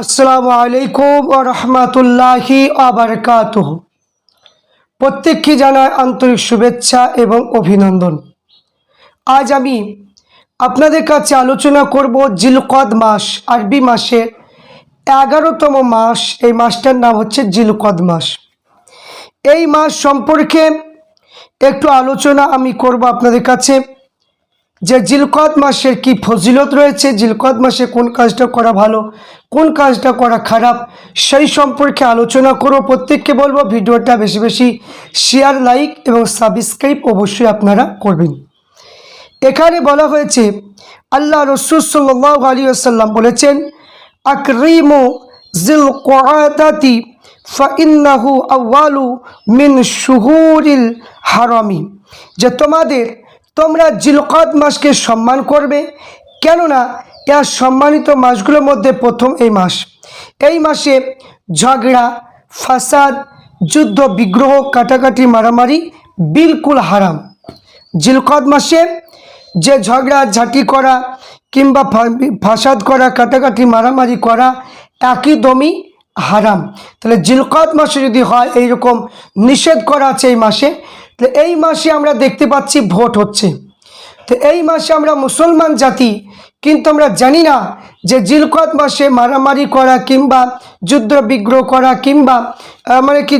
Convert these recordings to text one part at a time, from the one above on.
আসসালামু আলাইকুম ওয়া রাহমাতুল্লাহি ওয়া বারাকাতুহু। প্রত্যেককে জানাই আন্তরিক শুভেচ্ছা এবং অভিনন্দন। আজ আমি আপনাদের কাছে আলোচনা করব জিলকদ মাস, আরবি মাসের 11তম মাস। এই মাসটার নাম হচ্ছে জিলকদ মাস। এই মাস সম্পর্কে একটু আলোচনা আমি করব আপনাদের কাছে, যে জিলকদ মাসের কি ফজিলত রয়েছে, জিলকদ মাসে কোন কাজটা করা ভালো, কোন কাজটা করা খারাপ, সেই সম্পর্কে আলোচনা করব। প্রত্যেককে বলবো ভিডিওটা বেশি বেশি শেয়ার, লাইক এবং সাবস্ক্রাইব অবশ্যই আপনারা করবেন। এখানে বলা হয়েছে, আল্লাহ রসুল সাল্লাল্লাহু আলাইহি ওয়াসাল্লাম বলেছেন, আকরিমু জিলকআদাতি ফাইন্নাহু আউয়ালু মিন শুহুরিল হারামি, যে তোমরা জিলকদ মাসকে সম্মান করবে, কেননা এর সম্মানিত মাসগুলোর মধ্যে প্রথম এই মাস। এই মাসে ঝগড়া, ফাসাদ, যুদ্ধ বিগ্রহ, কাটাকাটি, মারামারি বিলকুল হারাম। জিলকদ মাসে যে ঝগড়া ঝাঁটি করা কিংবা ফাসাদ করা, কাটাকাটি, মারামারি করা একদমই হারাম। তাহলে জিলকদ মাসে যদি হয় এইরকম নিষেধ করা আছে এই মাসে, তো এই মাসে আমরা দেখতে পাচ্ছি ভোট হচ্ছে। তো এই মাসে আমরা মুসলমান জাতি, কিন্তু আমরা জানি না যে জিলকদ মাসে মারামারি করা কিংবা যুদ্ধ বিগ্রহ করা কিংবা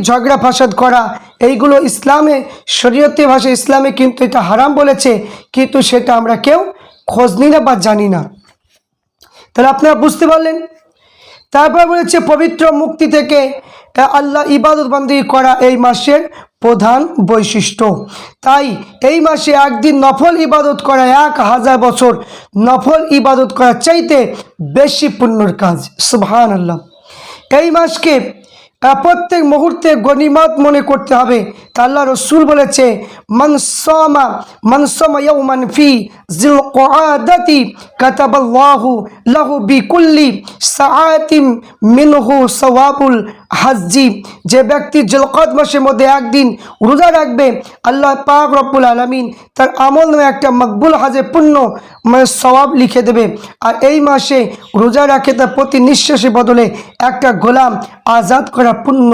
ঝগড়া ফাসাদ করা, এইগুলো ইসলামে, শরীয়তে ভাষা ইসলামে কিন্তু এটা হারাম বলেছে, কিন্তু সেটা আমরা কেউ খোঁজ নিই না বা জানি না। তাহলে আপনারা বুঝতে পারলেন। তারপর বলেছে পবিত্র মুক্তি থেকে আল্লাহ ইবাদত বন্দেগী করা এই মাসের প্রধান বৈশিষ্ট্য। তাই এই মাসে একদিন নফল ইবাদত করা 1000 বছর নফল ইবাদত করার চাইতে বেশি পুণ্যর কাজ। সুবহানাল্লাহ। এই মাসকে প্রত্যেক মুহূর্তে গনিমত মনে করতে হবে। তা আল্লাহ রসুল বলেছে, মান সামা ইয়াওমান ফি জিলকআদাতি কাতাবাল্লাহু লাহু বিকুল্লি সাআতিন মিনহু সাওয়াবুল হাজ্জি, যে ব্যক্তি জিলকদ মাসের মধ্যে একদিন রোজা রাখবে, আল্লাহ পাক রব্বুল আলামিন তার আমল নামে একটা মকবুল হাজের পুণ্য সওয়াব লিখে দেবে। আর এই মাসে রোজা রাখে তার প্রতি নিঃশ্বাসের বদলে একটা গোলাম আজাদ করা পুণ্য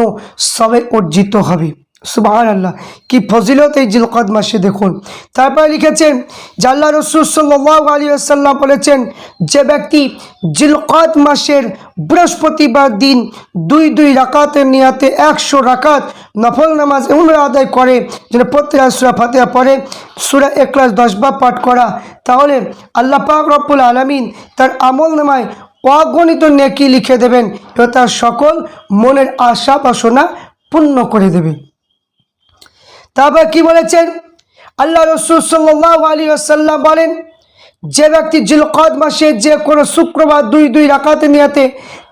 সবে অর্জিত হবে। সুবহানাল্লাহ, কি ফজিলত এই জিলকদ মাসে দেখুন। তারপরে লিখেছেন যে আল্লাহ রসুল সাল্লাল্লাহু আলাইহি ওয়াসাল্লাম বলেছেন, যে ব্যক্তি জিলকদ মাসের বৃহস্পতিবার দিন 2 রাকাতের নিয়াতে 100 রাকাত নফল নামাজ উমরা আদায় করে, যেন প্রত্যেক সূরা ফাতিহা পড়ে, সূরা ইখলাস 10 বার পাঠ করা, তাহলে আল্লাহ পাক রব্বুল আলামিন তার আমল নামায় অগণিত নেকি লিখে দেবেন এবং তার সকল মনের আশা বাসনা পূর্ণ করে দেবে। তারপর কি বলেছেন আল্লাহ রসুল সাল্লাল্লাহু আলাইহি ওয়াসাল্লাম বলেন, যে ব্যক্তি জিলকদ মাসে যে কোনো শুক্রবার 2 রাকাতে নিয়াতে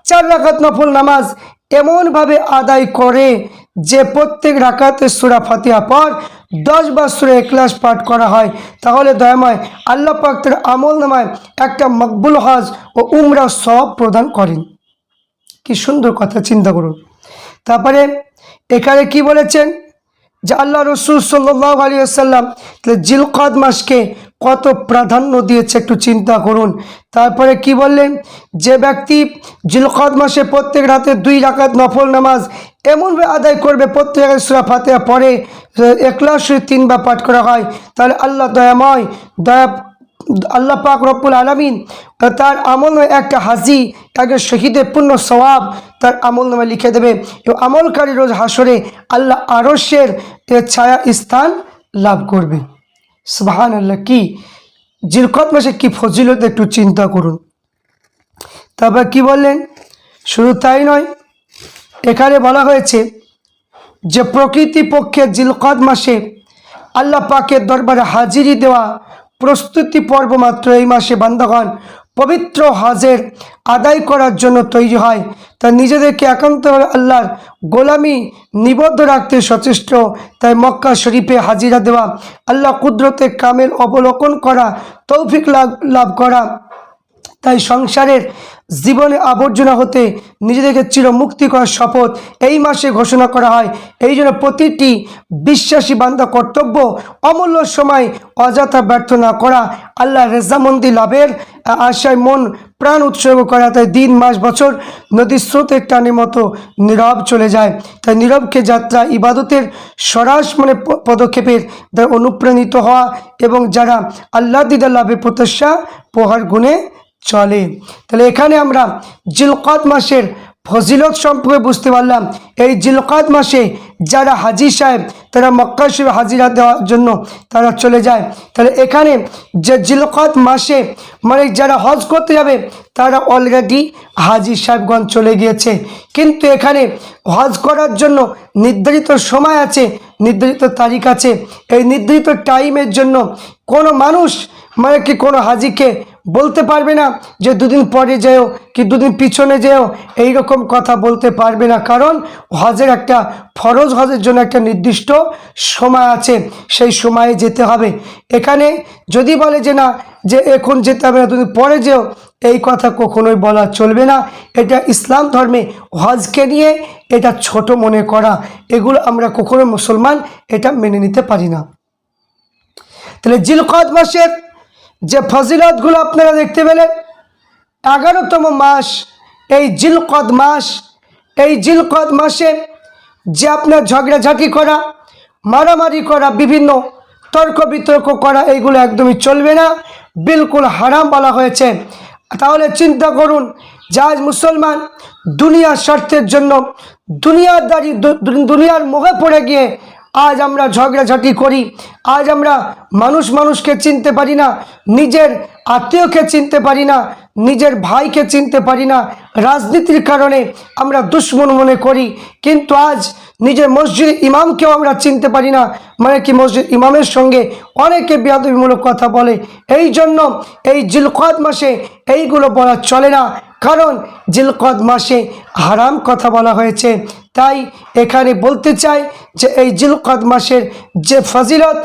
4 রাকাত নফল নামাজ এমনভাবে আদায় করে যে প্রত্যেক রাকাতে সূরা ফাতিহা পর 10 বার সূরা ইখলাস পাঠ করা হয়, তাহলে দয়াময় আল্লাহ পাক তার আমল নামায় একটা মকবুল হজ ও উমরা সওয়াব প্রদান করেন। কি সুন্দর কথা, চিন্তা করুন। তারপরে এখানে কি বলেছেন যে আল্লাহ রসুল সাল্লাল্লাহু আলাইহি ওয়াসাল্লাম জিলকদ মাসকে কত প্রাধান্য দিয়েছে, একটু চিন্তা করুন। তারপরে কি বললেন, যে ব্যক্তি জিলকদ মাসে প্রত্যেক রাতে 2 রাকাত নফল নামাজ এমনভাবে আদায় করবে, প্রত্যেক সূরা ফাতিহা পড়ে, ইখলাস 3 বার পাঠ করা হয়, তাহলে আল্লাহ পাক রব্বুল আলামিন তার আমল নামে একটা হাজি, একজন শহীদের পূর্ণ সওয়াব তার আমল নামে লিখে দেবে এবং আমলকারী রোজ হাসরে আল্লাহ আরশের ছায়া স্থান লাভ করবে। সুবহানাল্লাহ, কি জিলকদ মাসে কি ফজিলত, একটু চিন্তা করুন। তারপর কি বললেন, শুধু তাই নয়, এখানে বলা হয়েছে যে প্রকৃতি পক্ষে জিলকদ মাসে আল্লাহ পাকের দরবারে হাজিরি দেওয়া প্রস্তুতি পর্ব মাত্র। এই মাসে বান্দাগণ পবিত্র হজের আদায় করার জন্য তৈরি হয়, তা নিজেদেরকে একান্তভাবে আল্লাহর গোলামি নিবদ্ধ রাখতে সচেষ্ট। তাই মক্কা শরীফে হাজিরা দেওয়া, আল্লাহ কুদরতে কামেল অবলোকন করা, তৌফিক লাভ করা, তাই সংসারের জীবনে আবর্জনা হতে নিজেদেরকে চিরমুক্তি করার শপথ এই মাসে ঘোষণা করা হয়। এই জন্য প্রতিটি বিশ্বাসী বান্দা কর্তব্য অমূল্য সময় অযথা ব্যর্থ না করা, আল্লাহ রেজামন্দি লাভের আশায় মন প্রাণ উৎসর্গ করা। তাই দিন মাস বছর নদীর স্রোতের টানের মতো নীরব চলে যায়। তাই নীরবকে যাত্রা ইবাদতের সরাস পদক্ষেপের দ্বারা অনুপ্রাণিত হওয়া এবং যারা আল্লাহ দিদার লাভের প্রত্যাশা পোহার গুণে চলে। তাহলে এখানে আমরা জিলকাদ মাসের ফজিলত সম্পর্কে বুঝতে পারলাম। এই জিলকাদ মাসে যারা হাজি সাহেব তারা মক্কা শরীফে হাজিরা দেওয়ার জন্য তারা চলে যায়। তাহলে এখানে যে জিলকাদ মাসে যারা হজ করতে যাবে তারা অলরেডি হাজি সাহেবগণ চলে গিয়েছে, কিন্তু এখানে হজ করার জন্য নির্ধারিত সময় আছে, নির্ধারিত তারিখ আছে। এই নির্ধারিত টাইমের জন্য কোনো মানুষ কোনো হাজিকে বলতে পারবে না যে দুদিন পরে যেও কি দুদিন পিছনে যেও, এই রকম কথা বলতে পারবে না। কারণ হজের একটা ফরজ হজের জন্য একটা নির্দিষ্ট সময় আছে, সেই সময়ে যেতে হবে। এখানে যদি বলে যে না যে এখন যেতে হবে না দুদিন পরে যেও, এই কথা কখনোই বলা চলবে না। এটা ইসলাম ধর্মে হজকে নিয়ে এটা ছোট মনে করা, এগুলো আমরা কখনো মুসলমান এটা মেনে নিতে পারি না। তাহলে জিলকাদ মাসের যে ফজিলতগুলো আপনারা দেখতে পেলেন, 11তম মাস এই জিলকাদ মাস। এই জিলকাদ মাসে যে আপনার ঝগড়াঝাটি করা, মারামারি করা, বিভিন্ন তর্ক বিতর্ক করা, এইগুলো একদমই চলবে না, বিলকুল হারাম বলা হয়েছে। তাহলে চিন্তা করুন যে আজ মুসলমান দুনিয়ার স্বার্থের জন্য দুনিয়ার মোহে পড়ে গিয়ে আজ আমরা ঝগড়াঝাটি করি, আজ আমরা মানুষকে চিনতে পারি না, নিজের আত্মীয়কে চিনতে পারি না, নিজের ভাইকে চিনতে পারি না, রাজনীতির কারণে আমরা দুশ্মন মনে করি। কিন্তু আজ নিজের মসজিদ ইমামকেও আমরা চিনতে পারি না, মসজিদ ইমামের সঙ্গে অনেকে বেয়াদবিমূলক কথা বলে। এই জন্য এই জিলকাদ মাসে এইগুলো বলা চলে না, কারণ জিলকাদ মাসে হারাম কথা বলা হয়েছে। তাই এখানে বলতে চাই যে এই জিলকাদ মাসের যে ফজিলত,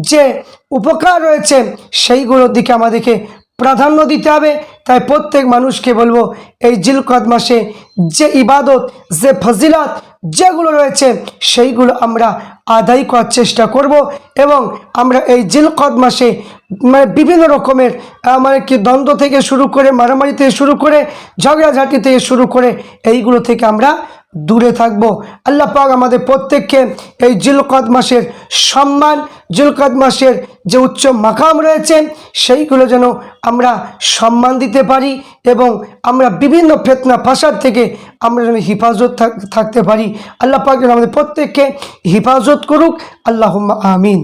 যে উপকার রয়েছে, সেইগুলোর দিকে আমাদেরকে প্রাধান্য দিতে হবে। তাই প্রত্যেক মানুষকে বলবো এই জিলকাদ মাসে যে ইবাদত, যে ফজিলত যেগুলো রয়েছে সেইগুলো আমরা আদায় করার চেষ্টা করব এবং আমরা এই জিলকাদ মাসে বিভিন্ন রকমের দ্বন্দ্ব থেকে শুরু করে, মারামারি থেকে শুরু করে, ঝগড়াঝাটি থেকে শুরু করে এইগুলো থেকে আমরা দূরে থাকবো। আল্লাহ পাক আমাদের প্রত্যেককে এই জিলকাদ মাসের সম্মান, জিলকাদ মাসের যে উচ্চ মাকাম রয়েছে সেইগুলো যেন আমরা সম্মান দিতে পারি এবং আমরা বিভিন্ন ফিতনা ফাসাদ থেকে আমরা যেন হিফাজত থাকতে পারি। আল্লাহ পাক যেন আমাদের প্রত্যেককে হিফাজত করুক। আল্লাহুম্মা আমিন।